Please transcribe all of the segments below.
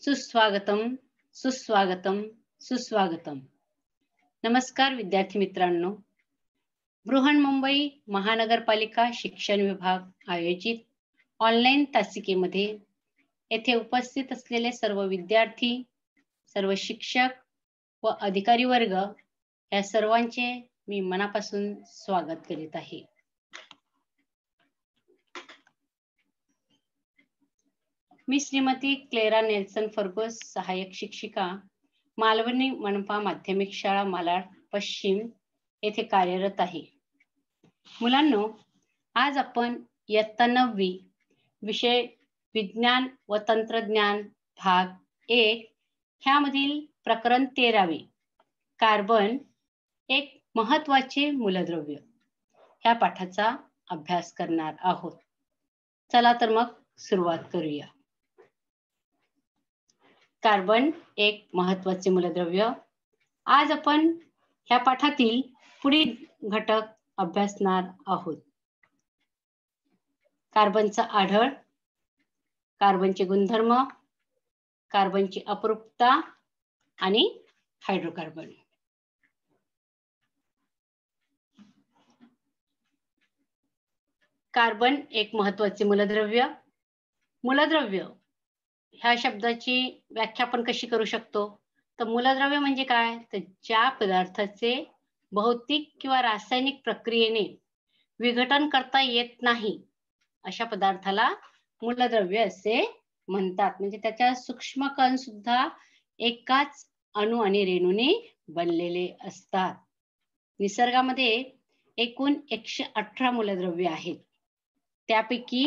सुस्वागतम, सुस्वागतम, सुस्वागतम. नमस्कार विद्यार्थी मित्रांनो. बृहन्मुंबई महानगरपालिका शिक्षण विभाग आयोजित ऑनलाईन तासिकेमध्ये येथे उपस्थित असलेले सर्व विद्यार्थी, सर्व शिक्षक व अधिकारी वर्ग या सर्वांचे मी मनापासून स्वागत करीत आहे. मी श्रीमती क्लेरा नेल्सन फर्गोस, सहाय्यक शिक्षिका, मालवणी मनपा माध्यमिक शाळा मालाड पश्चिम येथे कार्यरत आहे. मुलांनो, आज आपण इयत्ता 9वी विषय विज्ञान व तंत्रज्ञान भाग 1 ह्यामधील प्रकरण 13वे कार्बन एक महत्वाचे मूलद्रव्य ह्या पाठाचा अभ्यास करणार आहोत. चला तर मग सुरुवात करूया. कार्बन एक महत्वाचे मूलद्रव्य. आज आपण ह्या पाठातील पुढील घटक अभ्यासणार आहोत. कार्बनचा आढळ, कार्बनचे गुणधर्म, कार्बनची अपरूपता आणि हायड्रोकार्बन. कार्बन एक महत्वाचे मूलद्रव्य. मूलद्रव्य ह्या शब्दाची व्याख्या आपण कशी करू शकतो? तर मूलद्रव्य म्हणजे काय? तर ज्या पदार्थाचे भौतिक किंवा रासायनिक प्रक्रियेने विघटन करता येत नाही अशा पदार्थाला मूलद्रव्य असे म्हणतात. म्हणजे त्याच्या सूक्ष्म कण सुद्धा एकाच अणु आणि रेणूने बनलेले असतात. निसर्गामध्ये एकूण 118 मूलद्रव्ये आहेत. त्यापैकी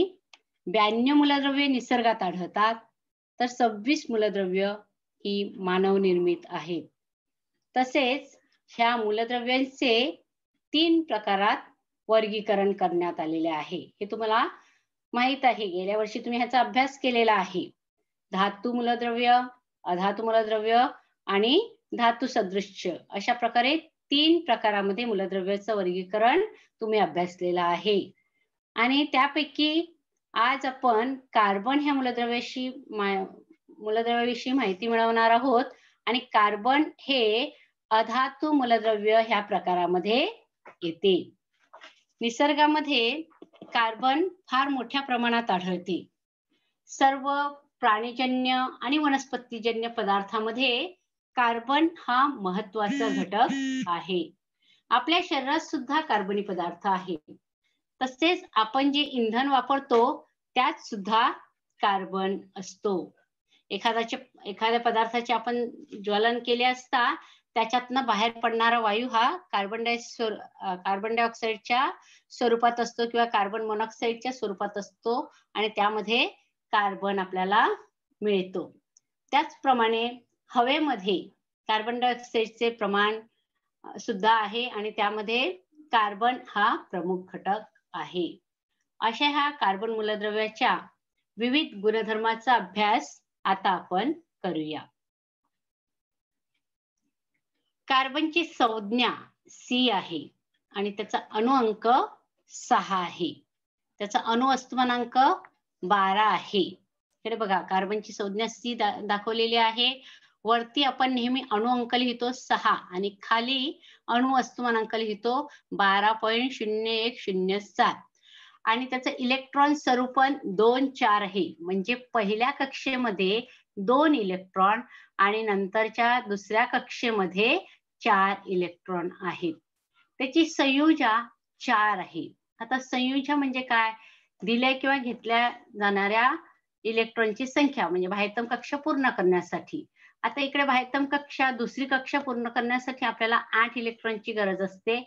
92 मूलद्रव्ये निसर्गात आढळतात, तर 26 मूलद्रव्य ही मानवनिर्मित आहेत. तसेच ह्या मूलद्रव्यांचे 3 प्रकारात वर्गीकरण करण्यात आलेले आहे. हे तुम्हाला माहित आहे, गेल्या वर्षी तुम्ही ह्याचा अभ्यास केलेला आहे. धातू मूलद्रव्य, अधातू मूलद्रव्य आणि धातू सदृश्य अशा प्रकारे 3 प्रकारामध्ये मूलद्रव्याचं वर्गीकरण तुम्ही अभ्यासलेलं आहे. आणि त्यापैकी आज आपण कार्बन ह्या मूलद्रव्याविषयी माहिती मिळवणार आहोत. आणि कार्बन हे अधातू मूलद्रव्य ह्या प्रकारामध्ये येते. निसर्गामध्ये कार्बन फार मोठ्या प्रमाणात आढळते. सर्व प्राणीजन्य आणि वनस्पतीजन्य पदार्थामध्ये कार्बन हा महत्वाचा घटक आहे. आपल्या शरीरात सुद्धा कार्बनी पदार्थ आहेत. तसेच आपण जे इंधन वापरतो त्यात सुद्धा कार्बन असतो. एखाद्या पदार्थाचे आपण ज्वलन केले असता त्याच्यातनं बाहेर पडणारा वायू हा कार्बन डायऑक्साईडच्या स्वरूपात असतो किंवा कार्बन मोनॉक्साईडच्या स्वरूपात असतो आणि त्यामध्ये कार्बन आपल्याला मिळतो. त्याचप्रमाणे हवेमध्ये कार्बन डायऑक्साईडचे प्रमाण सुद्धा आहे आणि त्यामध्ये कार्बन हा प्रमुख घटक आहे. अशा ह्या कार्बन मूलद्रव्याच्या विविध गुणधर्माचा अभ्यास आता आपण करूया. कार्बनची संज्ञा C आहे आणि त्याचा अणुअंक 6 आहे. त्याचा अणुवस्तुमानांक 12 आहे. इकडे बघा, कार्बनची संज्ञा C दाखवलेली आहे. वरती आपण नेहमी अणुअंक लिहितो 6 आणि खाली अणुवस्तुमानांक लिहितो 12.0107 आणि त्याचं इलेक्ट्रॉन स्वरूपन 2, 4 आहे. म्हणजे पहिल्या कक्षेमध्ये 2 इलेक्ट्रॉन आणि नंतरच्या दुसऱ्या कक्षेमध्ये 4 इलेक्ट्रॉन आहेत. त्याची संयुजा 4 आहे. आता संयुजा म्हणजे काय? दिल्या किंवा घेतल्या जाणाऱ्या इलेक्ट्रॉनची संख्या, म्हणजे बाह्यतम कक्षा पूर्ण करण्यासाठी. आता इकडे बाह्यतम कक्षा, दुसरी कक्षा पूर्ण करण्यासाठी आपल्याला 8 इलेक्ट्रॉनची गरज असते.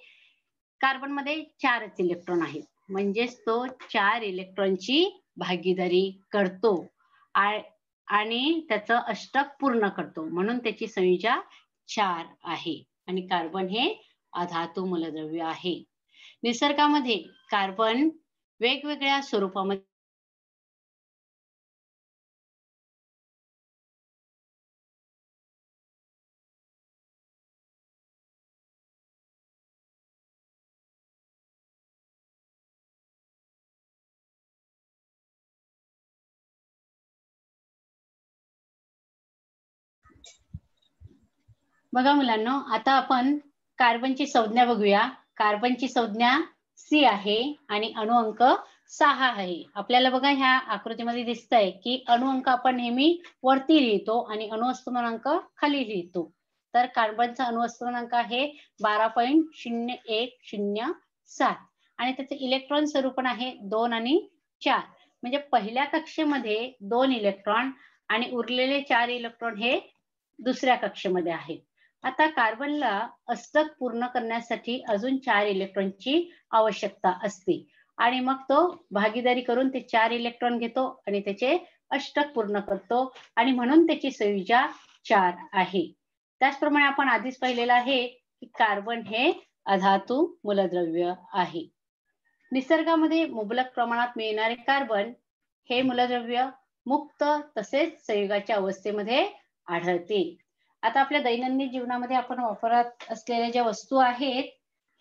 कार्बन मध्ये 4च इलेक्ट्रॉन आहेत, म्हणजेच तो 4 इलेक्ट्रॉनची भागीदारी करतो आणि त्याचं अष्टक पूर्ण करतो, म्हणून त्याची संयुजा 4 आहे. आणि कार्बन हे अधातू मूलद्रव्य आहे. निसर्गामध्ये कार्बन वेगवेगळ्या स्वरूपामध्ये बघा मुलांनो, आता आपण कार्बनची संज्ञा बघूया. कार्बनची संज्ञा C आहे आणि अणु अंक 6 आहे. आपल्याला बघा ह्या आकृतीमध्ये दिसतंय की अणु अंक आपण नेहमी वरती लिहितो आणि अणुवस्तुमानांक खाली लिहितो. तर कार्बनचा अणुवस्तुमानांक आहे 12.0107 आणि त्याचे इलेक्ट्रॉन स्वरूपण आहे 2 आणि 4. म्हणजे पहिल्या कक्षेमध्ये 2 इलेक्ट्रॉन आणि उरलेले 4 इलेक्ट्रॉन हे दुसऱ्या कक्षेमध्ये आहेत. आता कार्बनला अष्टक पूर्ण करण्यासाठी अजून 4 इलेक्ट्रॉनची आवश्यकता असते आणि मग तो भागीदारी करून ते 4 इलेक्ट्रॉन घेतो आणि त्याचे अष्टक पूर्ण करतो आणि म्हणून त्याची संयुजा 4 आहे. त्याचप्रमाणे आपण आधीच पाहिलेलं आहे की कार्बन हे अधातू मूलद्रव्य आहे. निसर्गामध्ये मुबलक प्रमाणात मिळणारे कार्बन हे मूलद्रव्य मुक्त तसेच संयुगाच्या अवस्थेमध्ये आढळते. आता आपल्या दैनंदिन जीवनामध्ये आपण वापरत असलेल्या ज्या वस्तू आहेत,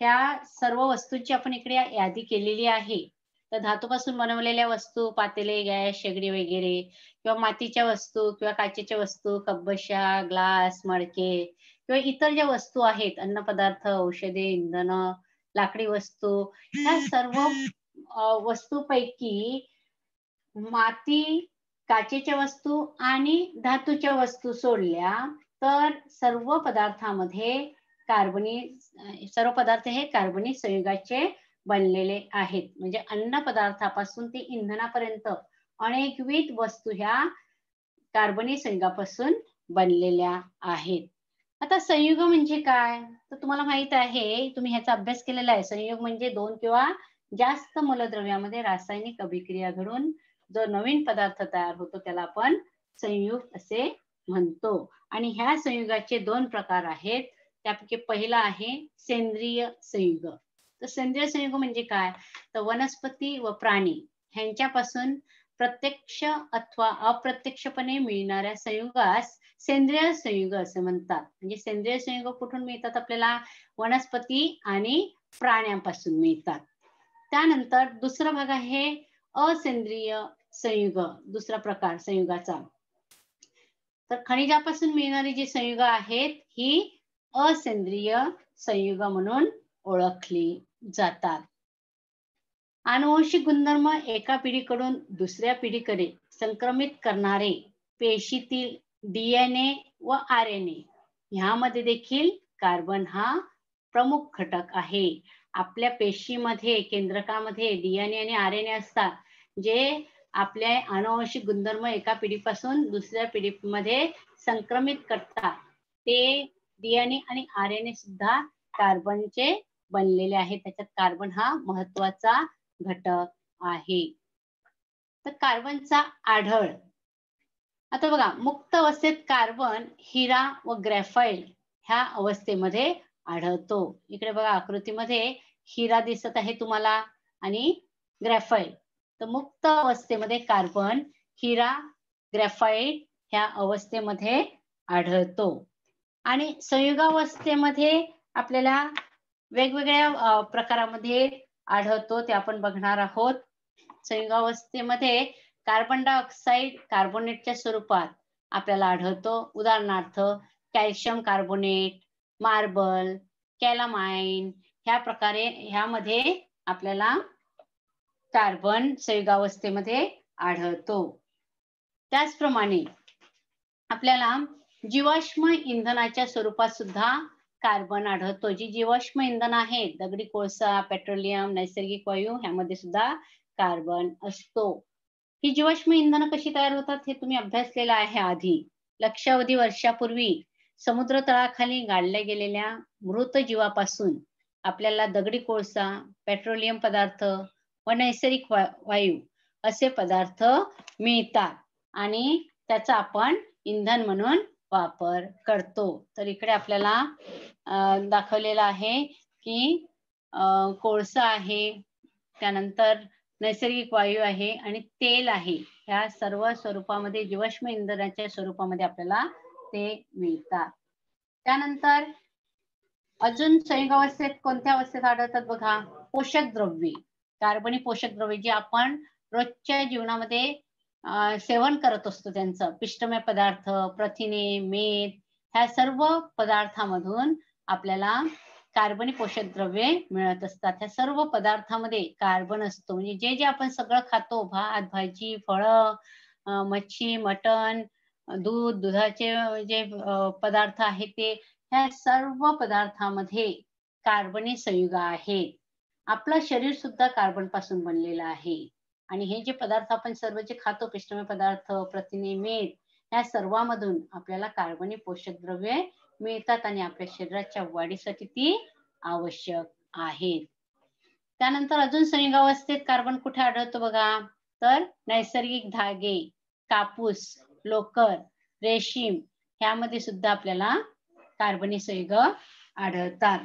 ह्या सर्व वस्तूंची आपण इकडे यादी केलेली आहे. तर धातूपासून बनवलेल्या वस्तू, पातेले, गॅस, शेगडी वगैरे किंवा मातीच्या वस्तू किंवा काचेच्या वस्तू, कपबशा, ग्लास, मडके किंवा इतर ज्या वस्तू आहेत, अन्नपदार्थ, औषधे, इंधन, लाकडी वस्तू, ह्या सर्व वस्तूपैकी माती, काचेच्या वस्तू आणि धातूच्या वस्तू सोडल्या तर सर्व पदार्थामध्ये सर्व पदार्थ हे कार्बनी संयुगाचे बनलेले आहेत. म्हणजे अन्न पदार्थापासून ते इंधनापर्यंत अनेकविध वस्तू ह्या कार्बनी संयुगापासून बनलेल्या आहेत. आता संयुग म्हणजे काय? तर तुम्हाला माहित आहे, तुम्ही ह्याचा अभ्यास केलेला आहे. संयुग म्हणजे 2 किंवा जास्त मूलद्रव्यामध्ये रासायनिक अभिक्रिया घडून जो नवीन पदार्थ तयार होतो त्याला आपण संयुग असे म्हणतो. आणि ह्या संयुगाचे 2 प्रकार आहेत. त्यापैकी पहिला आहे सेंद्रिय संयुग. तर सेंद्रिय संयुग म्हणजे काय? तर वनस्पती व प्राणी ह्यांच्यापासून प्रत्यक्ष अथवा अप्रत्यक्षपणे मिळणाऱ्या संयुगास सेंद्रिय संयुग असे म्हणतात. म्हणजे सेंद्रिय संयुग कुठून मिळतात? आपल्याला वनस्पती आणि प्राण्यांपासून मिळतात. त्यानंतर दुसरा भाग आहे असेंद्रिय संयुग, दुसरा प्रकार संयुगाचा. तर खनिजापासून मिळणारी जी संयुग आहेत ही असेंद्रिय संयुग म्हणून ओळखली जातात. आनुवंशिक गुणधर्म एका पिढीकडून दुसऱ्या पिढीकडे संक्रमित करणारे पेशीतील DNA व RNA ह्यामध्ये देखील कार्बन हा प्रमुख घटक आहे. आपल्या पेशीमध्ये केंद्रकामध्ये DNA आणि RNA असतात, जे आपले आनुवंशिक गुणधर्म एका पिढीपासून दुसऱ्या पिढीमध्ये संक्रमित करतात. ते DNA आणि RNA सुद्धा कार्बनचे बनलेले आहेत. त्याच्यात कार्बन हा महत्वाचा घटक आहे. तर कार्बनचा आढळ. आता बघा, मुक्त अवस्थेत कार्बन हिरा व ग्रॅफाइट ह्या अवस्थेमध्ये आढळतो. इकडे बघा आकृतीमध्ये हिरा दिसत आहे तुम्हाला आणि ग्रॅफाइट. तर मुक्त अवस्थेमध्ये कार्बन हिरा, ग्रॅफाइट ह्या अवस्थेमध्ये आढळतो. आणि संयुगावस्थेमध्ये आपल्याला वेगवेगळ्या प्रकारामध्ये आढळतो, ते आपण बघणार आहोत. संयुगावस्थेमध्ये कार्बन डायऑक्साईड कार्बोनेटच्या स्वरूपात आपल्याला आढळतो. उदाहरणार्थ कॅल्शियम कार्बोनेट, मार्बल, कॅलामाइन ह्या प्रकारे ह्यामध्ये आपल्याला कार्बन संयुगावस्थेमध्ये आढळतो. त्याचप्रमाणे आपल्याला जीवाश्म इंधनाच्या स्वरूपात सुद्धा कार्बन आढळतो. जी जीवाश्म इंधन आहेत, दगडी कोळसा, पेट्रोलियम, नैसर्गिक वायू ह्यामध्ये सुद्धा कार्बन असतो. ही जीवाश्म इंधन कशी तयार होतात हे तुम्ही अभ्यासलेलं आहे आधी. लक्षावधी वर्षापूर्वी समुद्र तळाखाली गाडल्या गेलेल्या मृत जीवापासून आपल्याला दगडी कोळसा, पेट्रोलियम पदार्थ व नैसर्गिक वायू असे पदार्थ मिळतात आणि त्याचा आपण इंधन म्हणून वापर करतो. तर इकडे आपल्याला दाखवलेलं आहे की कोळसा आहे, त्यानंतर नैसर्गिक वायू आहे आणि तेल आहे. ह्या सर्व स्वरूपामध्ये जीवाश्म इंधनाच्या स्वरूपामध्ये आपल्याला ते मिळतात. त्यानंतर अजून संयुगावस्थेत कोणत्या अवस्थेत आढळतात बघा? पोषक द्रव्ये, कार्बनी पोषक द्रव्ये जे आपण रोजच्या जीवनामध्ये सेवन करत असतो. त्यांचं पिष्टमय पदार्थ, प्रथिने, मेद ह्या सर्व पदार्थामधून आपल्याला कार्बनी पोषक द्रव्ये मिळत असतात. ह्या सर्व पदार्थामध्ये कार्बन असतो. म्हणजे जे जे आपण सगळं खातो, भात, भाजी, फळं, मच्छी, मटण, दूध, दुधाचे जे पदार्थ आहेत ते, ह्या सर्व पदार्थामध्ये कार्बनी संयुग आहेत. आपलं शरीर सुद्धा कार्बन पासून बनलेलं आहे. आणि हे जे पदार्थ आपण सर्व जे खातो, पिष्टमय पदार्थ, प्रथिने, मीठ, या सर्वांमधून आपल्याला कार्बनी पोषक द्रव्ये मिळतात आणि आपल्या शरीराच्या वाढीसाठी ती आवश्यक आहेत. त्यानंतर अजून संयुगावस्थेत कार्बन कुठे आढळतो बघा, तर नैसर्गिक धागे, कापूस, लोकर, रेशीम ह्यामध्ये सुद्धा आपल्याला कार्बनी संयुग आढळतात.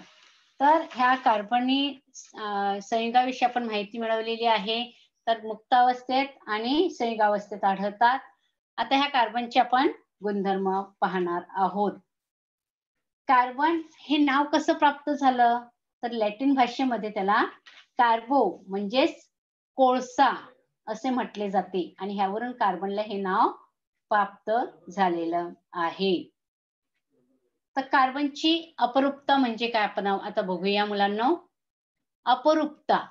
तर ह्या कार्बनी संयुगाविषयी आपण माहिती मिळवलेली आहे. तर मुक्तावस्थेत आणि संयुगावस्थेत आढळतात. आता ह्या कार्बनचे आपण गुणधर्म पाहणार आहोत. कार्बन हे नाव कसं प्राप्त झालं, तर लॅटिन भाषेमध्ये त्याला कार्बो म्हणजेच कोळसा असे म्हटले जाते आणि ह्यावरून कार्बनला हे नाव प्राप्त झालेलं आहे. तर कार्बनची अपरूपता म्हणजे काय आपण आता बघूया मुलांनो. अपरूपता,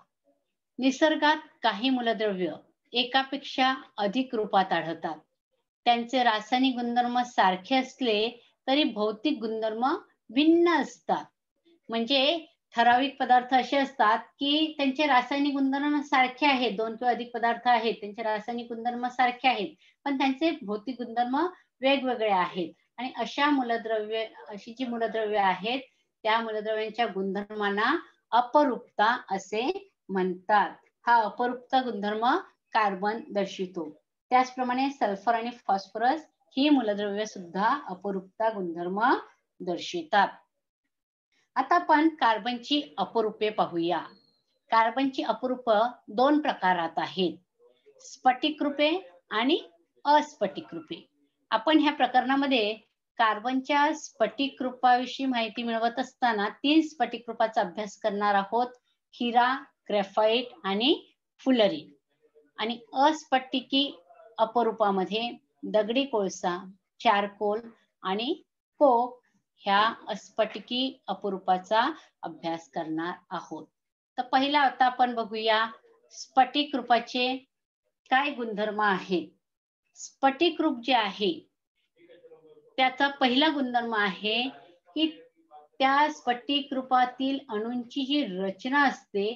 निसर्गात काही मूलद्रव्य एकापेक्षा अधिक रूपात आढळतात. त्यांचे रासायनिक गुणधर्म सारखे असले तरी भौतिक गुणधर्म भिन्न असतात. म्हणजे ठराविक पदार्थ असे असतात की त्यांचे रासायनिक गुणधर्म सारखे आहेत. 2 किंवा अधिक पदार्थ आहेत, त्यांचे रासायनिक गुणधर्म सारखे आहेत, पण त्यांचे भौतिक गुणधर्म वेगवेगळे आहेत. आणि अशी जी मूलद्रव्ये आहेत, त्या मूलद्रव्यांच्या गुणधर्मांना अपरूपता असे म्हणतात. हा अपरूपता गुणधर्म कार्बन दर्शवितो. त्याचप्रमाणे सल्फर आणि फॉस्फरस ही मूलद्रव्ये सुद्धा अपरूपता गुणधर्म दर्शवितात. आता आपण कार्बनची अपरूपे पाहूया. कार्बनची अपरूप 2 प्रकारात आहेत, स्फटिक रूपे आणि अस्फटिक रूपे. आपण ह्या प्रकरणामध्ये कार्बनच्या स्फटिक रूपाविषयी माहिती मिळवत असताना 3 स्फटिक रूपाचा अभ्यास करणार आहोत, हिरा, ग्रेफाइट आणि फुलरी. आणि अस्फटिकी अपरूपामध्ये दगडी कोळसा, चारकोल आणि कोक ह्या अस्फटिकी अपरूपाचा अभ्यास करणार आहोत. तर पहिला आता आपण बघूया स्फटिक रूपाचे काय गुणधर्म आहेत. स्फटिक रूप जे आहे त्याचा पहिला गुणधर्म आहे की त्या स्फटिक रूपातील अणूंची जी रचना असते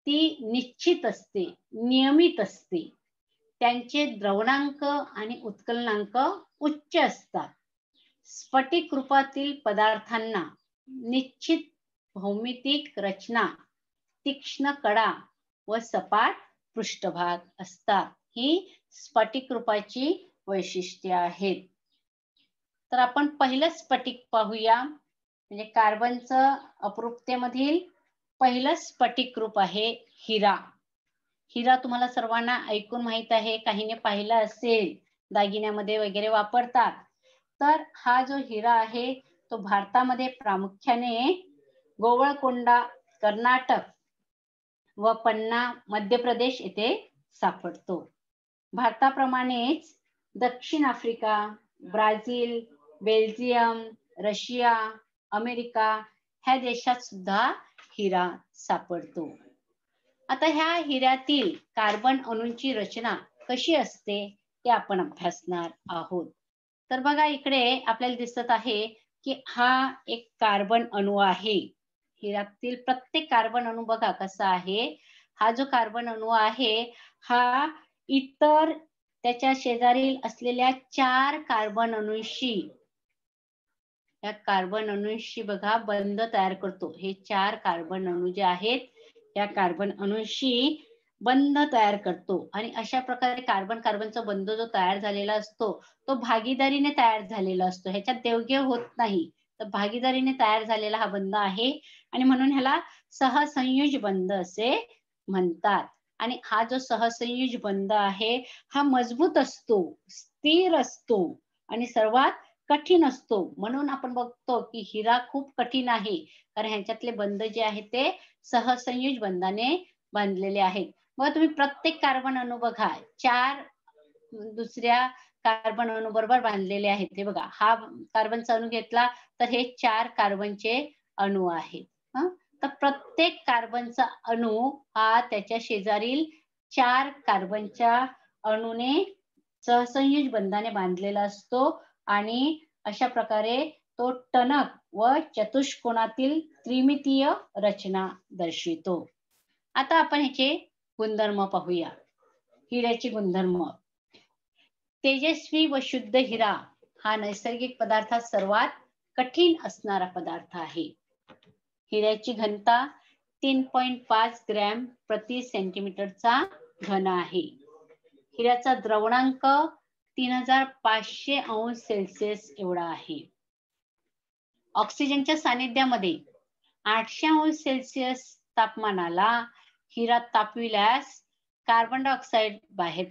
ती निश्चित असते, नियमित असते. त्यांचे द्रवणांक आणि उत्कलनांक उच्च असतात. स्फटिक रूपातील पदार्थांना निश्चित भौमितिक रचना, तीक्ष्ण कडा व सपाट पृष्ठभाग असतात. ही स्फटिक रूपाची वैशिष्ट्ये आहेत. तर आपण पहिलं स्फटिक पाहूया. म्हणजे कार्बनचं अपरूपतेमधील पहिलं स्फटिक रूप आहे हिरा. हिरा तुम्हाला सर्वांना ऐकून माहित आहे, काहीने पाहिलं असेल, दागिन्यामध्ये वगैरे वापरतात. तर हा जो हिरा आहे तो भारतामध्ये प्रामुख्याने गोवळकोंडा, कर्नाटक व पन्ना, मध्य प्रदेश येथे सापडतो. भारताप्रमाणेच दक्षिण Africa, Brazil, Belgium, Russia, America ह्या देशात सुद्धा हिरा सापडतो. आता ह्या हिऱ्यातील कार्बन अणूंची रचना कशी असते ते आपण अभ्यासणार आहोत. तर बघा इकडे आपल्याला दिसत आहे की हा एक कार्बन अणू आहे. हिऱ्यातील प्रत्येक कार्बन अणू बघा कसा आहे. हा जो कार्बन अणू आहे हा इतर त्याच्या शेजारील असलेल्या 4 कार्बन अणूंशी, या कार्बन अणूंशी बघा बंध तयार करतो. हे 4 कार्बन अणू जे आहेत या कार्बन अणूंशी बंध तयार करतो. आणि अशा प्रकारे कार्बन कार्बनचा बंध जो तयार झालेला असतो तो भागीदारीने तयार झालेला असतो. ह्याच्यात देवघेव होत नाही, तर भागीदारीने तयार झालेला हा बंध आहे आणि म्हणून ह्याला सहसंयुज बंध असे म्हणतात. आणि हा जो सहसंयुज बंध आहे हा मजबूत असतो, स्थिर असतो आणि सर्वात कठीण असतो. म्हणून आपण बघतो की हिरा खूप कठीण आहे, कारण ह्याच्यातले बंध जे आहेत ते सहसंयुज बंधाने बांधलेले आहेत. मग तुम्ही प्रत्येक कार्बन अणू बघा 4 दुसऱ्या कार्बन अणू बरोबर बांधलेले आहेत. हे बघा, हा कार्बनचा अणू घेतला तर हे 4 कार्बनचे अणू आहेत. तर प्रत्येक कार्बनचा अणू हा त्याच्या शेजारील 4 कार्बनच्या अणूने सहसंयोज बंधाने बांधलेला असतो आणि अशा प्रकारे तो टणक व चतुष्कोणातील त्रिमितीय रचना दर्शवितो. आता आपण ह्याचे गुणधर्म पाहूया. हिऱ्याचे गुणधर्म. तेजस्वी व शुद्ध हिरा हा नैसर्गिक पदार्थात सर्वात कठीण असणारा पदार्थ आहे. हिऱ्याची घनता 3.5 ग्रॅम प्रति सेंटीमीटरचा घन आहे. हिऱ्याचा द्रवणांक 3500 अंश सेल्सिअस एवढा आहे. ऑक्सिजनच्या सानिध्यामध्ये 800 अंश सेल्सिअस तापमानाला हिरा तापविल्यास कार्बन डायऑक्साईड बाहेर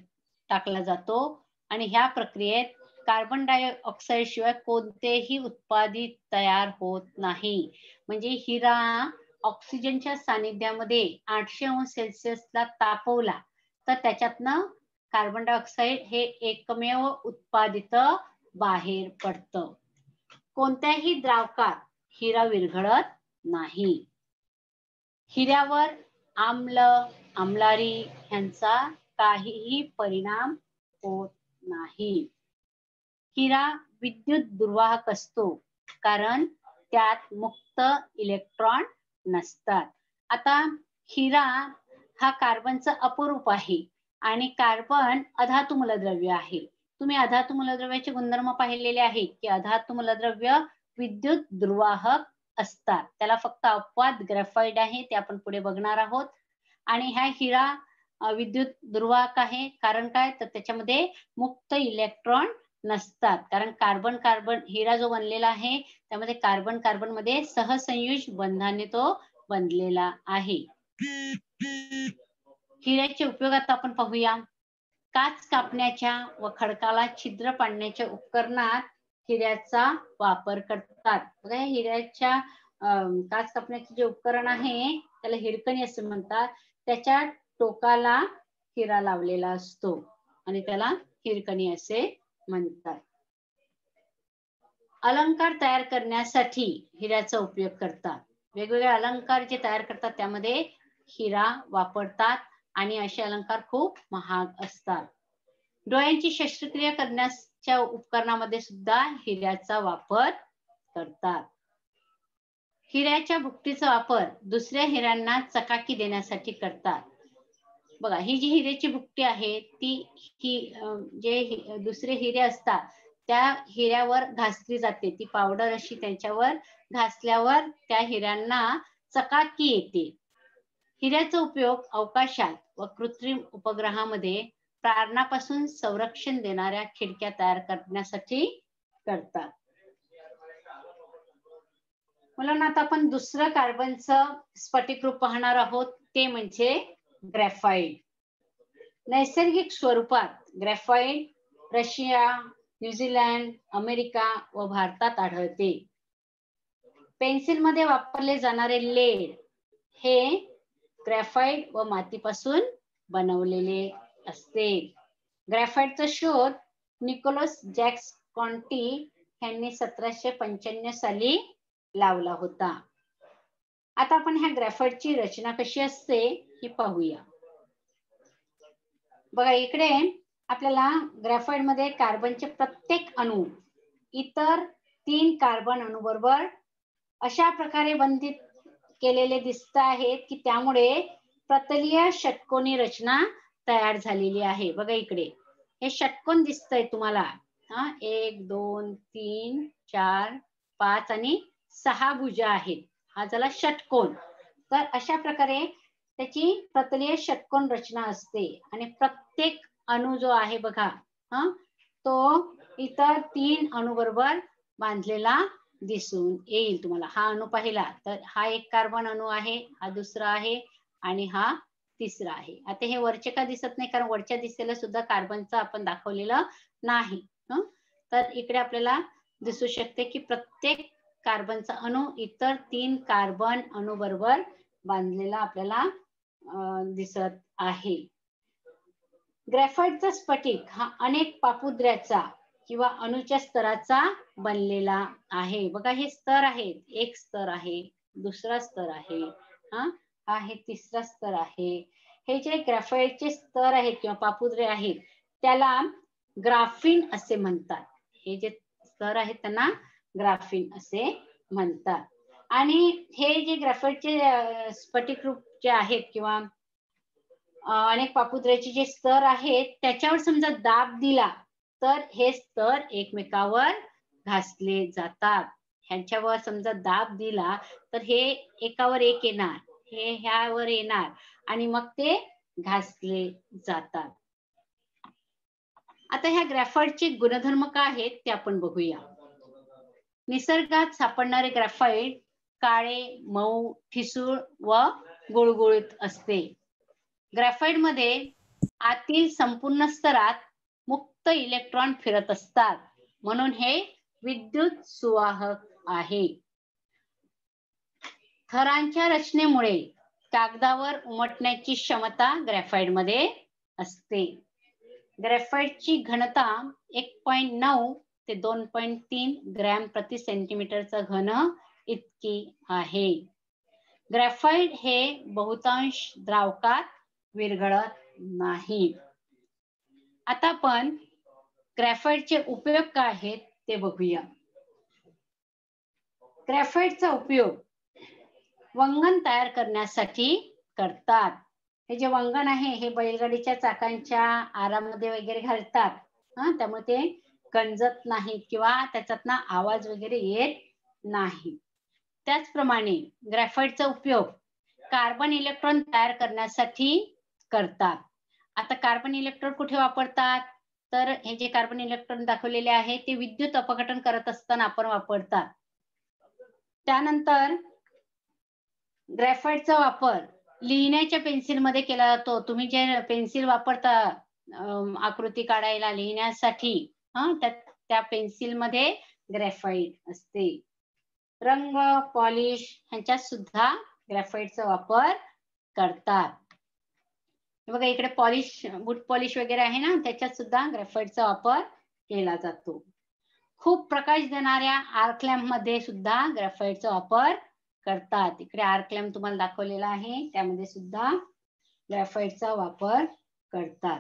टाकला जातो आणि ह्या प्रक्रियेत कार्बन डायऑक्साईड शिवाय कोणतेही उत्पादित तयार होत नाही. म्हणजे हिरा ऑक्सिजनच्या सानिध्यामध्ये 800 अंश सेल्सिअसला तापवला तर त्याच्यातनं कार्बन डायऑक्साईड हे एकमेव उत्पादित बाहेर पडतं. कोणत्याही द्रावकात हिरा विरघळत नाही. हिऱ्यावर आम्ल, आम्लारी यांचा काहीही परिणाम होत नाही. हिरा विद्युत दुर्वाहक असतो कारण त्यात मुक्त इलेक्ट्रॉन नसतात. आता हिरा हा कार्बनचा अपरूप आहे आणि कार्बन अधातू मूलद्रव्य आहे. तुम्ही अधातू मूलद्रव्याचे गुणधर्म पाहिलेले आहेत की अधातू मूलद्रव्य विद्युत दुर्वाहक असतात. त्याला फक्त अपवाद ग्रेफाइट आहे, ते आपण पुढे बघणार आहोत. आणि हा हिरा विद्युत दुर्वाहक आहे कारण काय, तर त्याच्यामध्ये मुक्त इलेक्ट्रॉन नसतात. कारण कार्बन कार्बन हिरा जो बनलेला आहे त्यामध्ये कार्बन कार्बन मध्ये सहसंयोज बंधाने तो बनलेला आहे. हिऱ्याचे उपयोग आता आपण पाहूया. काच कापण्याच्या व खडकाला छिद्र पाडण्याच्या उपकरणात हिऱ्याचा वापर करतात. बघा, हिऱ्याच्या काच कापण्याचे जे उपकरण आहे त्याला हिरकणी असे म्हणतात. त्याच्या टोकाला हिरा लावलेला असतो आणि त्याला हिरकणी असे म्हणतात. अलंकार तयार करण्यासाठी हिऱ्याचा उपयोग करतात. वेगवेगळे अलंकार जे तयार करतात त्यामध्ये हिरा वापरतात आणि असे अलंकार खूप महाग असतात. डोळ्यांची शस्त्रक्रिया करण्याच्या उपकरणामध्ये सुद्धा हिऱ्याचा वापर करतात. हिऱ्याच्या भुकटीचा वापर दुसऱ्या हिऱ्यांना चकाकी देण्यासाठी करतात. बघा, ही जी हिऱ्याची भुकटी आहे ती जे दुसरे हिरे असतात त्या हिऱ्यावर घासली जाते. ती पावडर अशी त्यांच्यावर घासल्यावर त्या हिऱ्यांना चकाकी येते. हिऱ्याचा उपयोग अवकाशात व कृत्रिम उपग्रहामध्ये प्रारणापासून संरक्षण देणाऱ्या खिडक्या तयार करण्यासाठी करतात. मुलांना आता आपण दुसरं कार्बनचं स्फटिक रूप पाहणार आहोत, ते म्हणजे ग्रेफाइट. नैसर्गिक स्वरूपात ग्रेफाइट रशिया, न्यूझीलंड, अमेरिका व भारतात आढळते. पेन्सिलमध्ये वापरले जाणारे लेड हे ग्रेफाइट व मातीपासून बनवलेले असते. ग्रेफाइटचा शोध निकोलस जॅक्स कॉन्टी यांनी 1795 साली लावला होता. आता आपण ह्या ग्रेफाइटची रचना कशी असते ही पाहूया. बघा, इकडे आपल्याला ग्रेफाइट मध्ये कार्बनचे प्रत्येक अणू इतर 3 कार्बन अणू बरोबर अशा प्रकारे बंधित केलेले दिसत आहेत की त्यामुळे प्रतलीय षटकोनी रचना तयार झालेली आहे. बघा, इकडे हे षटकोन दिसतंय तुम्हाला. 1 2 3 4 5 आणि 6 भुजा आहेत. हा झाला षटकोन. तर अशा प्रकारे त्याची प्रतलीय षटकोन रचना असते आणि प्रत्येक अणू जो आहे बघा तो इतर 3 अणू बरोबर बांधलेला दिसून येईल तुम्हाला. हा अणू पाहिला तर हा एक कार्बन अणू आहे, हा दुसरा आहे आणि हा तिसरा आहे. आता हे वरचे का दिसत नाही, कारण वरच्या दिशेला सुद्धा कार्बनचा आपण दाखवलेलं नाही. तर इकडे आपल्याला दिसू शकते की प्रत्येक कार्बनचा अणू इतर 3 कार्बन अणू बरोबर बांधलेला आपल्याला दिसत आहे. ग्रॅफाइटचा स्फटिक हा अनेक पापुद्र्याचा किंवा अणूच्या स्तराचा बनलेला आहे. बघा हे स्तर आहेत. एक स्तर आहे, दुसरा स्तर आहे, हा हे तिसरा स्तर आहे. हे जे ग्रॅफाइटचे स्तर आहेत किंवा पापुद्रे आहेत त्याला ग्राफीन असे म्हणतात. हे जे स्तर आहेत त्यांना ग्राफीन असे म्हणतात. आणि हे जे ग्रॅफाइटचे स्फटिक रूप जे आहेत किंवा अनेक पापुद्र्याचे जे स्तर आहेत त्याच्यावर समजा दाब दिला तर हे स्तर एकमेकावर घासले जातात. ह्यांच्यावर समजा दाब दिला तर हे एकावर एक येणार, हे ह्यावर येणार आणि मग ते घासले जातात. आता ह्या ग्रॅफाइटचे गुणधर्म काय आहेत ते आपण बघूया. निसर्गात सापडणारे ग्रॅफाइट काळे, मऊ, ठिसूळ व गुळगुळीत असते. ग्रॅफाइट मध्ये आतील संपूर्ण स्तरात मुक्त इलेक्ट्रॉन फिरत असतात, म्हणून हे विद्युत सुवाहक आहे. थरांच्या रचनेमुळे कागदावर उमटण्याची क्षमता ग्रॅफाइट मध्ये असते. ग्रॅफाइटची घनता 1.9 ते 2.3 ग्रॅम प्रति सेंटीमीटरचा घन इतकी आहे. ग्रॅफाइट हे बहुतांश द्रावकात विरघळत नाही. आता आपण ग्रॅफाइटचे उपयोग काय आहेत ते बघूया. ग्रॅफाइटचा उपयोग वंगण तयार करण्यासाठी करतात. हे जे वंगण आहे हे बैलगाडीच्या चाकांच्या आरामध्ये वगैरे घालतात, त्यामुळे ते गंजत नाही किंवा त्याच्यातनं आवाज वगैरे येत नाही. त्याचप्रमाणे ग्रॅफाइटचा उपयोग कार्बन इलेक्ट्रॉन तयार करण्यासाठी करतात. आता कार्बन इलेक्ट्रॉन कुठे वापरतात, तर हे जे कार्बन इलेक्ट्रॉन दाखवलेले आहे ते विद्युत अपघटन करत असताना आपण वापरतात. त्यानंतर ग्रॅफाइटचा वापर लिहिण्याच्या पेन्सिल मध्ये केला जातो. तुम्ही जे पेन्सिल वापरता आकृती काढायला लिहिण्यासाठी, त्या पेन्सिल मध्ये ग्रॅफाइट असते. रंग, पॉलिश ह्यांच्यात सुद्धा ग्रॅफाइटचा वापर करतात. बघा इकडे पॉलिश, बूट पॉलिश वगैरे आहे ना, त्याच्यात सुद्धा ग्रॅफाइटचा वापर केला जातो. खूप प्रकाश देणाऱ्या आर्क लॅम्प मध्ये सुद्धा ग्रॅफाइटचा वापर करतात. इकडे आर्क लॅम्प तुम्हाला दाखवलेला आहे, त्यामध्ये सुद्धा ग्रॅफाइटचा वापर करतात.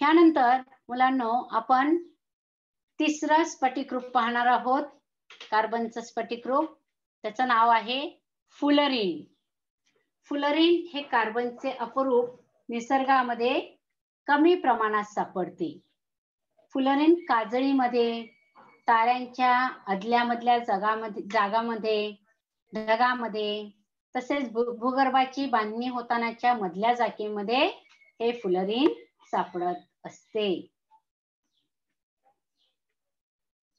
ह्यानंतर मुलांनो आपण तिसरा स्फटिक रूप पाहणार आहोत. कार्बनचं स्फटिक रूप, त्याचं नाव आहे फुलरिन. फुलरिन हे कार्बनचे अपरूप निसर्गामध्ये कमी प्रमाणात सापडते. फुलरिन काजळीमध्ये, ताऱ्यांच्या अदल्यामधल्या जागामध्ये, ढगामध्ये, तसेच भूगर्भाची बांधणी होतानाच्या मधल्या जागेमध्ये हे फुलरिन सापडत असते.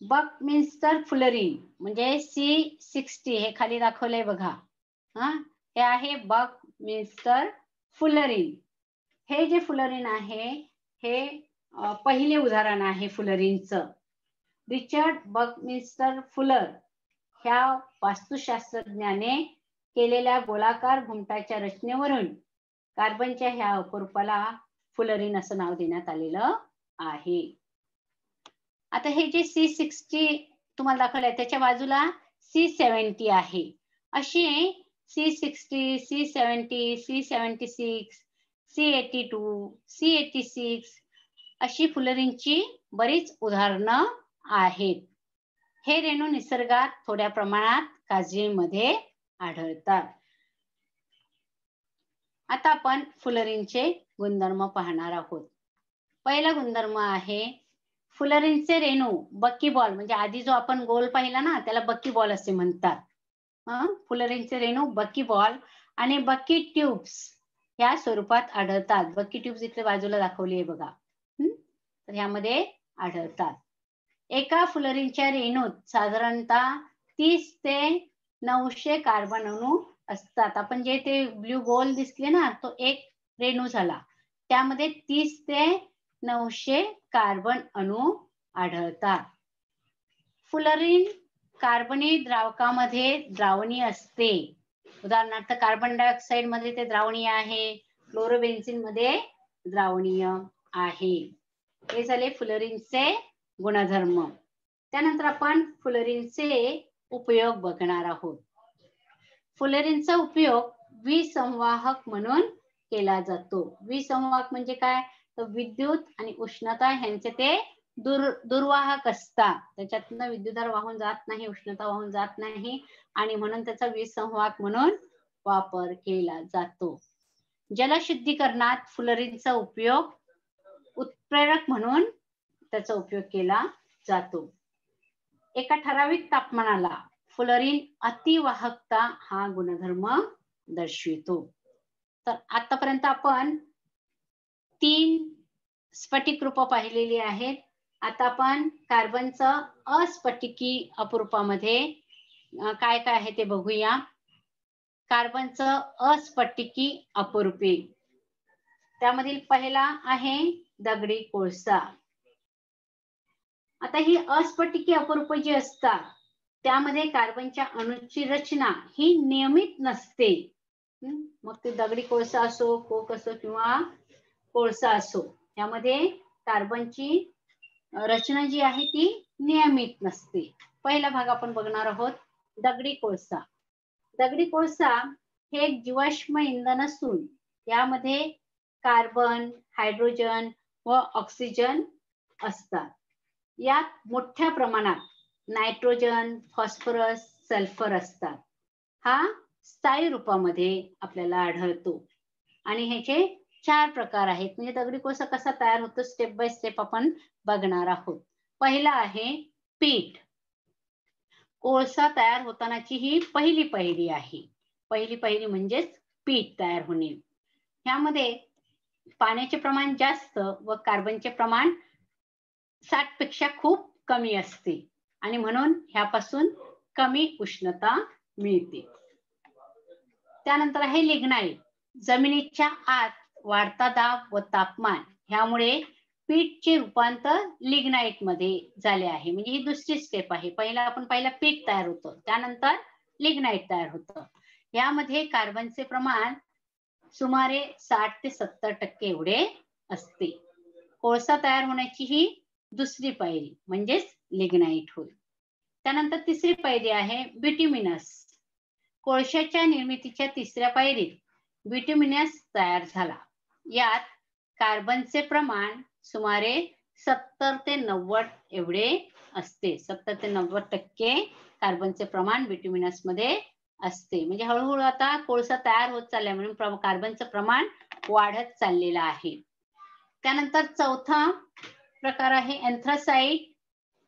बकमिन्स्टर फुलरिन म्हणजे C60 हे खाली दाखवलंय बघा, हे आहे बकमिन्स्टर फुलरिन. हे जे फुलरिन आहे हे पहिले उदाहरण आहे फुलरिनचं. रिचर्ड बकमिन्स्टर फुलर ह्या वास्तुशास्त्रज्ञाने केलेल्या गोलाकार घुमटाच्या रचनेवरून कार्बनच्या ह्या अपरूपाला फुलरिन असं नाव देण्यात आलेलं आहे. आता हे जे C60 तुम्हाला दाखवलंय त्याच्या बाजूला C70 आहे. अशी C60, C70, C76, C82, C86 अशी फुलरिनची बरीच उदाहरणं आहेत. हे रेणू निसर्गात थोड्या प्रमाणात काजळीमध्ये आढळतात. आता आपण फुलरिनचे गुणधर्म पाहणार आहोत. पहिला गुणधर्म आहे फुलरिनचे रेणू बकीबॉल, म्हणजे आधी जो आपण गोल पाहिला ना त्याला बकीबॉल असे म्हणतात. फुलरिनचे रेणू बकीबॉल आणि बकी ट्यूब्स या स्वरूपात आढळतात. बकी ट्यूब्स इथे बाजूला दाखवली आहे बघा, तर ह्यामध्ये आढळतात. एका फुलरिनच्या रेणूत साधारणतः 30 ते 900 कार्बन अणू असतात. आपण जे ते ब्ल्यू बॉल दिसले ना तो एक रेणू झाला, त्यामध्ये 30 ते 900 कार्बन अणू आढळतात. फुलरिन कार्बनी द्रावकामध्ये द्रावणीय असते. उदाहरणार्थ कार्बन डायऑक्साइड मध्ये ते द्रावणीय आहे, फ्लोरोबेन्झीन मध्ये द्रावणीय आहे. हे झाले फ्लोरीनचे गुणधर्म. त्यानंतर आपण फ्लोरीनचे उपयोग बघणार आहोत. फ्लोरीनचा उपयोग विसंवाहक म्हणून केला जातो. विसंवाहक म्हणजे काय? तर विद्युत आणि उष्णता ह्यांचे ते दुर्वाहक असतात. त्याच्यातनं विद्युतधारा वाहून जात नाही, उष्णता वाहून जात नाही आणि म्हणून त्याचा विसंवाहक म्हणून वापर केला जातो. जलशुद्धीकरणात फ्लोरीनचा उपयोग उत्प्रेरक म्हणून त्याचा उपयोग केला जातो. एका ठराविक तापमानाला फ्लोरीन अतिवाहकता हा गुणधर्म दर्शवितो. तर आतापर्यंत आपण 3 स्फटिक रूप पाहिलेली आहेत. आता आपण कार्बनचं अस्फटिकी अपरूपामध्ये काय काय आहे ते बघूया. कार्बनचं अस्फटिकी अपरूपे, त्यामधील पहिला आहे दगडी कोळसा. आता ही अस्फटिकी अपरूप जी असतात त्यामध्ये कार्बनच्या अणूची रचना ही नियमित नसते. मग ते दगडी कोळसा असो, कोक असो किंवा कोळसा असो, यामध्ये कार्बनची रचना जी आहे ती नियमित नसते. पहिला भाग आपण बघणार आहोत दगडी कोळसा. दगडी कोळसा हे एक जीवाश्म इंधन असून यामध्ये कार्बन, हायड्रोजन व ऑक्सिजन असतात. यात मोठ्या प्रमाणात नायट्रोजन, फॉस्फरस, सल्फर असतात. हा स्थायी रूपामध्ये आपल्याला आढळतो आणि ह्याचे 4 प्रकार आहेत. म्हणजे दगडी कोळसा कसा तयार होतो स्टेप बाय स्टेप आपण बघणार आहोत. पहिला आहे पीठ. कोळसा तयार होतानाची ही पहिली पायरी आहे. पहिली पायरी म्हणजेच पीठ तयार होणे. ह्यामध्ये पाण्याचे प्रमाण जास्त व कार्बनचे प्रमाण 60 पेक्षा खूप कमी असते आणि म्हणून ह्यापासून कमी उष्णता मिळते. त्यानंतर आहे लिग्नाईट. जमिनीच्या आत वाढता दाब व तापमान ह्यामुळे पीठचे रूपांतर लिग्नाईट मध्ये झाले आहे. म्हणजे ही दुसरी स्टेप आहे. पहिला पीठ तयार होतं, त्यानंतर लिग्नाईट तयार होतं. यामध्ये कार्बनचे प्रमाण सुमारे 60 ते 70% एवढे असते. कोळसा तयार होण्याची ही दुसरी पायरी म्हणजेच लिग्नाईट होय. त्यानंतर तिसरी पायरी आहे बिट्युमिनस. कोळशाच्या निर्मितीच्या तिसऱ्या पायरीत बिट्युमिनस तयार झाला. यात कार्बनचे प्रमाण सुमारे 70 ते 90 एवढे असते. 70 ते 90% कार्बनचे प्रमाण बिट्युमिनस मध्ये असते. म्हणजे हळूहळू आता कोळसा तयार होत चाललाय म्हणून कार्बनचं प्रमाण वाढत चाललेलं आहे. त्यानंतर चौथा प्रकार आहे एन्थ्रासाइट.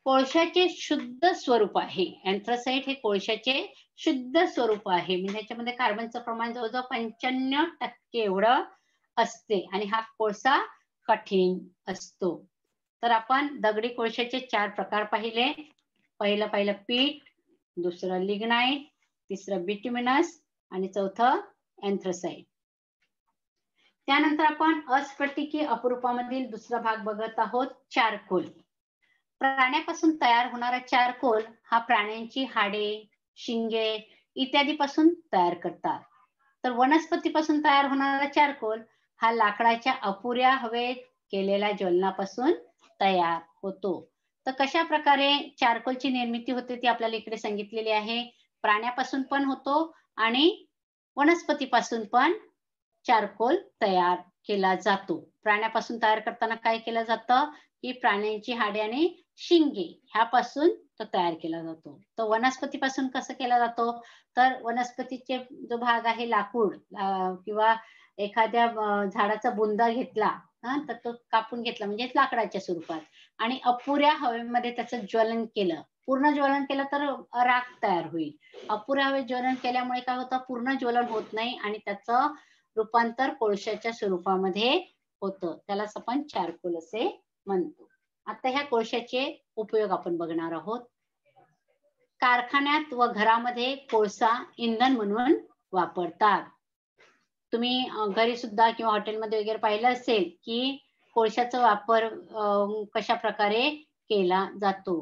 कोळशाचे शुद्ध स्वरूप आहे. एन्थ्रासाइट हे कोळशाचे शुद्ध स्वरूप आहे. म्हणजे ह्याच्यामध्ये कार्बनचं प्रमाण जवळजवळ 95% एवढं असते आणि हा कोळसा कठीण असतो. तर आपण दगडी कोळशाचे 4 प्रकार पाहिले. पहिलं पीठ, दुसरं लिग्नाईट, तिसरं बिट्युमिनस आणि चौथं एन्थ्रासाइट. त्यानंतर आपण अस्फटिकी अपरूपामधील दुसरा भाग बघत आहोत चारकोल. प्राण्यापासून तयार होणारा चारकोल हा प्राण्यांची हाडे, शिंगे इत्यादी पासून तयार करतात. तर वनस्पतीपासून तयार होणारा चारकोल हा लाकडाच्या अपुऱ्या हवेत केलेल्या ज्वलनापासून तयार होतो. तर कशा प्रकारे चारकोलची निर्मिती होते ती आपल्याला इकडे सांगितलेली आहे. प्राण्यापासून पण होतो आणि वनस्पतीपासून पण चारकोल तयार केला जातो. प्राण्यापासून तयार करताना काय केलं जातं की प्राण्यांची हाडे आणि शिंगे ह्यापासून तो तयार केला जातो. तो वनस्पतीपासून कसं केला जातो तर वनस्पतीचे जो भाग आहे लाकूड किंवा एखाद्या झाडाचा बुंदा घेतला तर तो कापून घेतला म्हणजे लाकडाच्या स्वरूपात आणि अपुऱ्या हवेमध्ये त्याचं ज्वलन केलं. पूर्ण ज्वलन केलं तर राख तयार होईल. अपुऱ्या हवेत ज्वलन केल्यामुळे काय होतं पूर्ण ज्वलन होत नाही आणि त्याचं रूपांतर कोळशाच्या स्वरूपामध्ये होतं. त्यालाच आपण चारकोल असे म्हणतो. आता ह्या कोळशाचे उपयोग आपण बघणार आहोत. कारखान्यात व घरामध्ये कोळसा इंधन म्हणून वापरतात. तुम्ही घरी सुद्धा किंवा हॉटेलमध्ये वगैरे पाहिलं असेल की कोळशाचा वापर कशा प्रकारे केला जातो.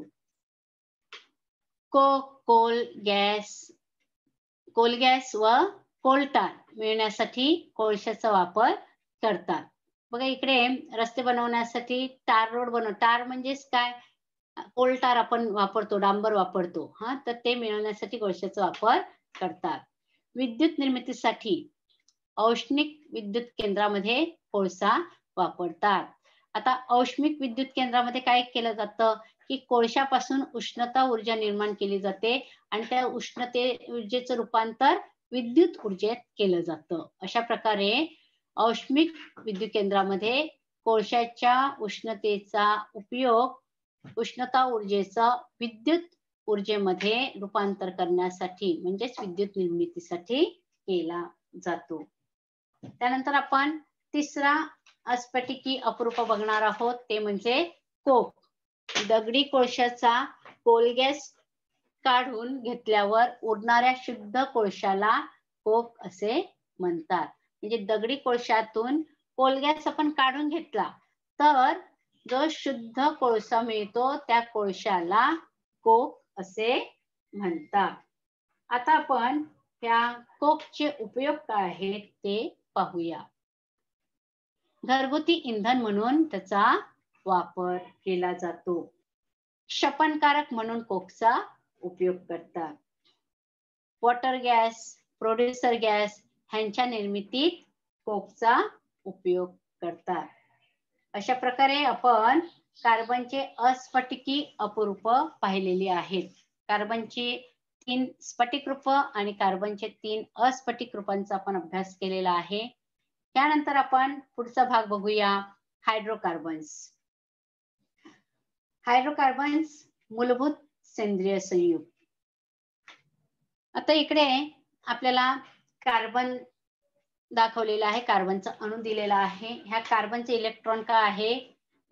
कोल गॅस व कोलटार मिळण्यासाठी कोळशाचा वापर करतात. बघा इकडे रस्ते बनवण्यासाठी टार रोड टार म्हणजेच काय? कोल टार आपण वापरतो, डांबर वापरतो. हां, तर ते मिळवण्यासाठी कोळशाचा वापर करतात. विद्युत निर्मितीसाठी औष्णिक विद्युत केंद्रामध्ये कोळसा वापरतात. आता औष्णिक विद्युत केंद्रामध्ये काय केलं जातं, की कोळशापासून उष्णता ऊर्जा निर्माण केली जाते आणि त्या ऊर्जेचं रूपांतर विद्युत ऊर्जेत केलं जातं. अशा प्रकारे औष्णिक विद्युत केंद्रामध्ये कोळशाच्या उष्णतेचा उपयोग उष्णता ऊर्जेचा विद्युत ऊर्जेमध्ये रूपांतर करण्यासाठी म्हणजेच विद्युत निर्मितीसाठी केला जातो. त्यानंतर आपण तिसरा अस्फटिकी अपरूप बघणार आहोत ते म्हणजे कोक. दगडी कोळशाचा कोल गॅस काढून घेतल्यावर उरणाऱ्या शुद्ध कोळशाला कोक असे म्हणतात. म्हणजे दगडी कोळशातून कोल गॅस आपण काढून घेतला तर जो शुद्ध कोळसा मिळतो त्या कोळशाला कोक असे म्हणतात. आता आपण त्या कोकचे उपयोग काय आहेत ते पाहूया. घरगुती इंधन म्हणून त्याचा वापर केला जातो. क्षपनकारक म्हणून कोकचा उपयोग करतात. वॉटर गॅस, प्रोड्युसर गॅस ह्यांच्या निर्मितीत कोकचा उपयोग करतात. अशा प्रकारे आपण कार्बनचे अस्फटिकी अपरूप पाहिलेली आहेत. कार्बनची 3 स्फटिक रूप आणि कार्बनचे 3 अस्फटिक रूपांचा आपण अभ्यास केलेला आहे. त्यानंतर आपण पुढचा भाग बघूया, हायड्रोकार्बन्स. हायड्रोकार्बन्स मूलभूत सेंद्रिय संयुग. आता इकडे आपल्याला कार्बन दाखवलेला आहे, कार्बनचा अणू दिलेला आहे. ह्या कार्बनचे इलेक्ट्रॉन का आहे,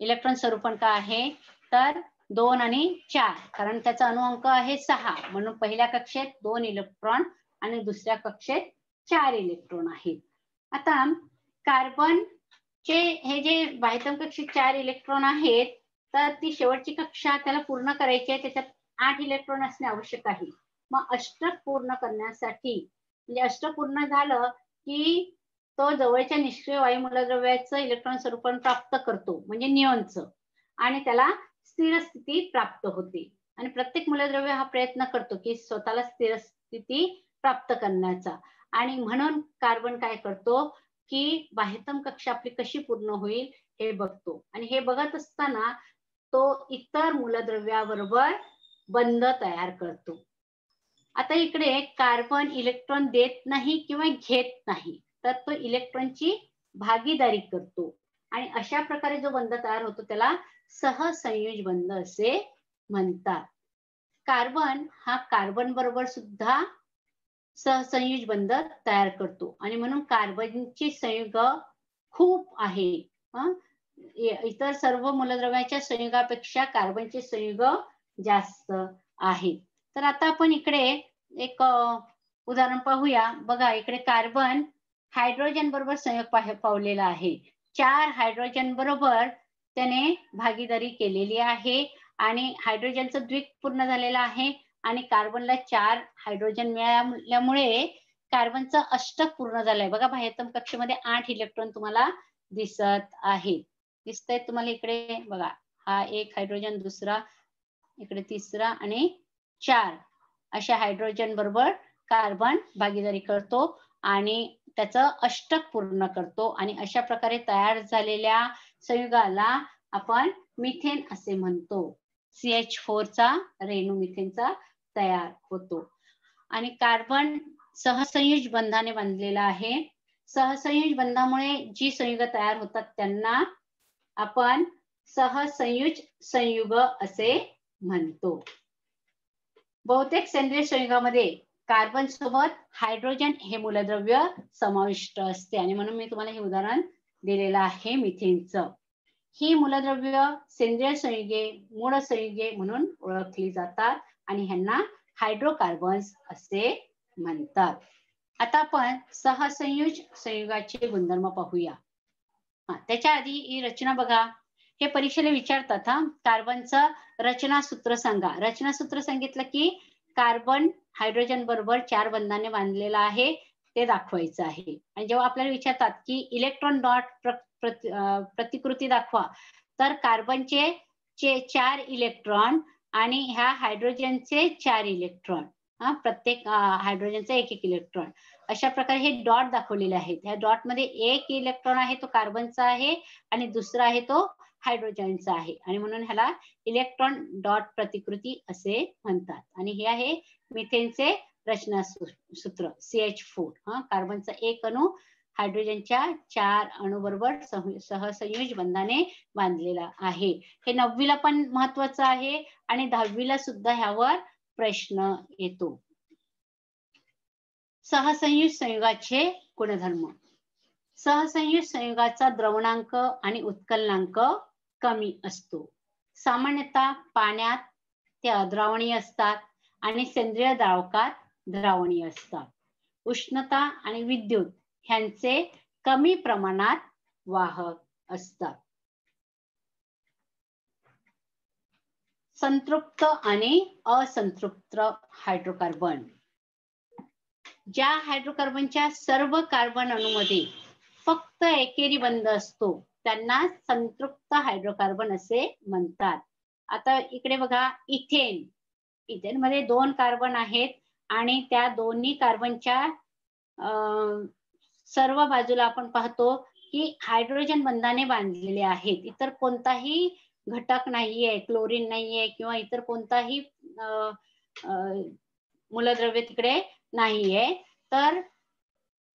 इलेक्ट्रॉन स्वरूपण का आहे, तर 2 आणि 4, कारण त्याचा अणू अंक आहे 6 म्हणून पहिल्या कक्षेत 2 इलेक्ट्रॉन आणि दुसऱ्या कक्षेत 4 इलेक्ट्रॉन आहेत. आता कार्बनचे हे जे बाह्यतम कक्षेत 4 इलेक्ट्रॉन आहेत तर ती शेवटची कक्षा त्याला पूर्ण करायची आहे, त्याच्यात 8 इलेक्ट्रॉन असणे आवश्यक आहे. मग अष्टक पूर्ण करण्यासाठी म्हणजे अष्टक पूर्ण झालं की तो जवळच्या निष्क्रिय वायुमूलद्रव्याचं इलेक्ट्रॉन स्वरूपण प्राप्त करतो म्हणजे निऑनचं आणि त्याला स्थिर स्थिती प्राप्त होते. आणि प्रत्येक मूलद्रव्य हा प्रयत्न करतो की स्वतःला स्थिर स्थिती प्राप्त करण्याचा आणि म्हणून कार्बन काय करतो की बाह्यतम कक्षा आपली कशी पूर्ण होईल हे बघतो आणि हे बघत असताना तो इतर मूलद्रव्याबरोबर बंध तयार करतो. आता इकडे कार्बन इलेक्ट्रॉन देत नाही किंवा घेत नाही तर तो इलेक्ट्रॉनची भागीदारी करतो आणि अशा प्रकारे जो बंध तयार होतो त्याला सहसंयोज बंध असे म्हणतात. कार्बन हा कार्बन बरोबर सुद्धा सहसंयोज बंध तयार करतो आणि म्हणून कार्बनचे संयुग खूप आहे. इतर सर्व मूलद्रव्याच्या संयुगापेक्षा कार्बनचे संयुग जास्त आहे. तर आता आपण इकडे एक उदाहरण पाहूया. बघा इकडे कार्बन हायड्रोजन बरोबर संयोग पावलेला आहे. 4 हायड्रोजन बरोबर त्याने भागीदारी केलेली आहे आणि हायड्रोजनचं द्विक पूर्ण झालेलं आहे आणि कार्बनला 4 हायड्रोजन मिळाल्यामुळे कार्बनचं अष्टक पूर्ण झालंय. बघा बाह्यतम कक्षेमध्ये 8 इलेक्ट्रॉन तुम्हाला दिसत आहे. दिसतंय तुम्हाला इकडे बघा, हा एक हायड्रोजन, दुसरा, इकडे तिसरा आणि 4 अशा हायड्रोजन बरोबर कार्बन भागीदारी करतो आणि त्याचं अष्टक पूर्ण करतो आणि अशा प्रकारे तयार झालेल्या संयुगाला आपण मिथेन असे म्हणतो. CH4 चा रेणू मिथेनचा तयार होतो आणि कार्बन सहसंयोज बंधाने बांधलेला आहे. सहसंयोज बंधामुळे जी संयुग तयार होतात त्यांना आपण सहसंयोज संयुग असे म्हणतो. बहुतेक सेंद्रिय संयुगामध्ये कार्बन सोबत हायड्रोजन हे मूलद्रव्य समाविष्ट असते आणि म्हणून मी तुम्हाला हे उदाहरण दिलेलं आहे मिथेनचं. ही मूलद्रव्य सेंद्रिय संयुगे, मूळ संयुगे म्हणून ओळखली जातात आणि ह्यांना हायड्रोकार्बन्स असे म्हणतात. आता आपण सहसंयोज संयुगाचे गुणधर्म पाहूया. त्याच्या आधी ही रचना बघा. हे परीक्षेला विचारतात. कार्बनचं रचना सूत्र सांगा. रचना सूत्र सांगितलं की कार्बन हायड्रोजन बरोबर 4 बंधाने बांधलेला आहे ते दाखवायचं आहे आणि जेव्हा आपल्याला विचारतात की इलेक्ट्रॉन डॉट प्रतिकृती दाखवा, तर कार्बनचे 4 इलेक्ट्रॉन आणि ह्या हायड्रोजनचे 4 इलेक्ट्रॉन, प्रत्येक हायड्रोजनचा 1 इलेक्ट्रॉन, अशा प्रकारे हे डॉट दाखवलेले आहेत. ह्या डॉट मध्ये 1 इलेक्ट्रॉन आहे तो कार्बनचा आहे आणि दुसरा आहे तो हायड्रोजनचा आहे, आणि म्हणून ह्याला इलेक्ट्रॉन डॉट प्रतिकृती असे म्हणतात. आणि हे आहे मिथेनचे रचना सूत्र CH4. कार्बनचा 1 अणू हायड्रोजनच्या 4 अणूबरोबर सहसंयोज बंधाने बांधलेला आहे. हे 9वीला पण महत्वाचं आहे आणि 10वीला सुद्धा ह्यावर प्रश्न येतो. सहसंयुज संयुगाचे गुणधर्म. सहसंयुज संयुगाचा द्रवणांक आणि उत्कलनांक कमी असतो. सामान्यतः पाण्यात ते अद्रावणीय असतात आणि सेंद्रिय द्रावकात द्रावणीय असतात. उष्णता आणि विद्युत ह्यांचे कमी प्रमाणात वाहक असतात. संतृप्त आणि असंतृप्त हायड्रोकार्बन. ज्या हायड्रोकार्बनच्या सर्व कार्बन अणूमध्ये फक्त एकेरी बंध असतो त्यांना संतृप्त हायड्रोकार्बन असे म्हणतात. आता इकडे बघा, इथेन. इथेन मध्ये 2 कार्बन आहेत आणि त्या दोन्ही कार्बनच्या सर्व बाजूला आपण पाहतो की हायड्रोजन बंधाने बांधलेले आहेत. इतर कोणताही घटक नाहीये, क्लोरीन नाहीये किंवा इतर कोणताही मूलद्रव्य तिकडे नाहीये. तर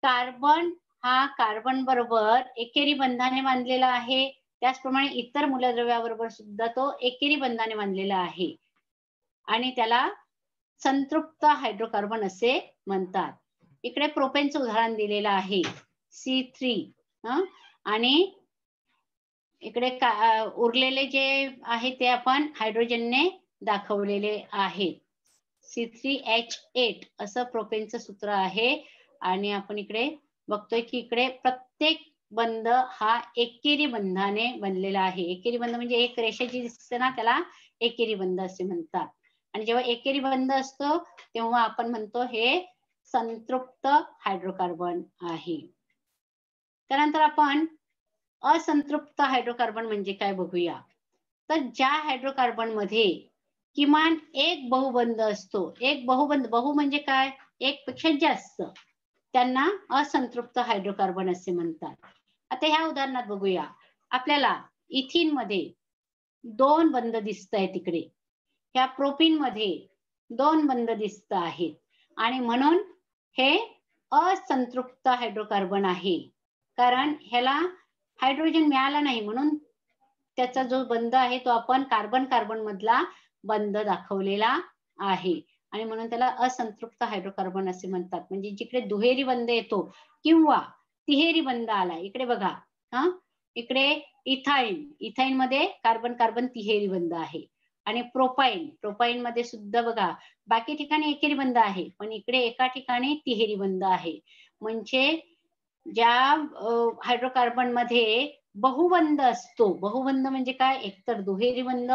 कार्बन हा कार्बन बरोबर एकेरी बंधाने बांधलेला आहे. त्याचप्रमाणे इतर मूलद्रव्याबरोबर सुद्धा तो एकेरी बंधाने बांधलेला आहे आणि त्याला संतृप्त हायड्रोकार्बन असे म्हणतात. इकडे प्रोपेनचं उदाहरण दिलेलं आहे C3. आणि इकडे उरलेले जे आहे ते आपण हायड्रोजनने दाखवलेले आहे. C3H8 असं प्रोपेनचं सूत्र आहे. आणि आपण इकडे बघतोय की इकडे प्रत्येक बंध हा एकेरी बंधाने बनलेला आहे. एकेरी बंध म्हणजे एक रेषा जी दिसते ना त्याला एकेरी बंध असे म्हणतात. आणि जेव्हा एकेरी बंध असतो तेव्हा आपण म्हणतो हे संतृप्त हायड्रोकार्बन आहे. त्यानंतर आपण असंतृप्त हायड्रोकार्बन म्हणजे काय बघूया. तर ज्या हायड्रोकार्बन मध्ये किमान एक बहुबंध असतो, एक बहुबंध, बहु म्हणजे काय, एक पेक्षा जास्त, त्यांना असंतृप्त हायड्रोकार्बन असे म्हणतात. आता ह्या उदाहरणात बघूया. आपल्याला इथिन मध्ये 2 बंध दिसत आहेत तिकडे, ह्या प्रोपीन मध्ये 2 बंध दिसत आहेत आणि म्हणून हे असंतृप्त हायड्रोकार्बन आहे. कारण ह्याला हायड्रोजन मिळाला नाही म्हणून त्याचा जो बंध आहे तो आपण कार्बन कार्बन मधला बंध दाखवलेला आहे आणि म्हणून त्याला असंतृप्त हायड्रोकार्बन असे म्हणतात. म्हणजे जिकडे दुहेरी बंध येतो किंवा तिहेरी बंध आला, इकडे बघा, इकडे इथाईन, इथाईन मध्ये कार्बन कार्बन तिहेरी बंध आहे. आणि प्रोपाईन, प्रोपाईन मध्ये सुद्धा बघा बाकी ठिकाणी एकेरी बंध आहे पण इकडे एका ठिकाणी तिहेरी बंध आहे. म्हणजे ज्या हायड्रोकार्बन मध्ये बहुबंध असतो, बहुबंध म्हणजे काय, एकतर दुहेरी बंध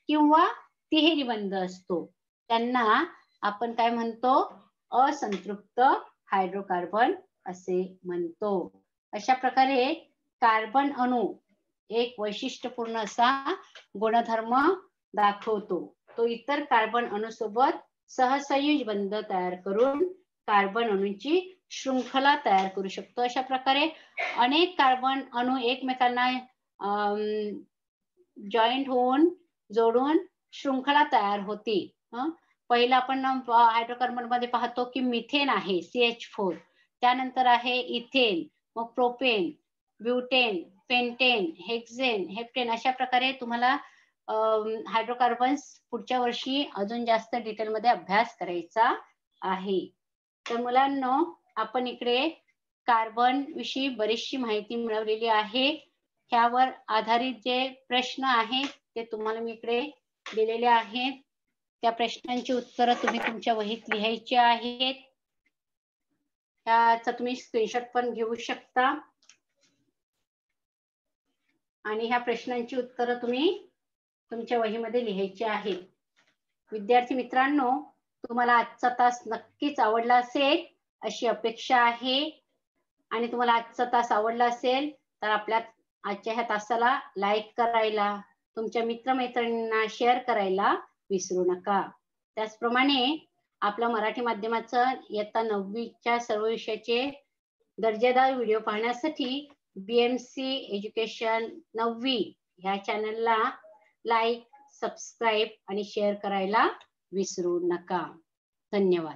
किंवा तिहेरी बंध असतो, त्यांना आपण काय म्हणतो, असंतृप्त हायड्रोकार्बन असे म्हणतो. अशा प्रकारे कार्बन अणू एक वैशिष्ट्यपूर्ण असा गुणधर्म दाखवतो. तो इतर कार्बन अणूसोबत सहसंयुज बंध तयार करून कार्बन अणूंची शृंखला तयार करू शकतो. अशा प्रकारे अनेक कार्बन अणू एकमेकांना जॉईंट होऊन जोडून शृंखला तयार होते. पहिला आपण हायड्रोकार्बन मध्ये पाहतो की मिथेन आहे CH4, त्यानंतर आहे इथेन, मग propane, butane, pentane, hexane, heptane. अशा प्रकारे तुम्हाला हायड्रोकार्बन्स पुढच्या वर्षी अजून जास्त डिटेल मध्ये अभ्यास करायचा आहे. तर मुलांनो, आपण इकडे कार्बन विषयी बरीचशी माहिती मिळवलेली आहे. ह्यावर आधारित जे प्रश्न आहेत ते तुम्हाला मी इकडे दिलेले आहेत. त्या प्रश्नांची उत्तरं तुम्ही तुमच्या वहीत लिहायची आहेत. त्याचा तुम्ही स्क्रीनशॉट पण घेऊ शकता आणि ह्या प्रश्नांची उत्तरं तुम्ही तुमच्या वहीमध्ये लिहायची आहेत. विद्यार्थी मित्रांनो, तुम्हाला आजचा तास नक्कीच आवडला असेल अशी अपेक्षा आहे आणि तुम्हाला आजचा तास आवडला असेल तर आपल्या आजच्या ह्या तासाला लाईक करायला, तुमच्या मित्रमैत्रिणींना शेअर करायला विसरू नका. त्याचप्रमाणे आपल्या मराठी माध्यमाचं इयत्ता 9वीच्या सर्व विषयाचे दर्जेदार व्हिडिओ पाहण्यासाठी BMC एज्युकेशन 9वी ह्या चॅनलला लाईक, सबस्क्राईब आणि शेअर करायला विसरू नका. धन्यवाद.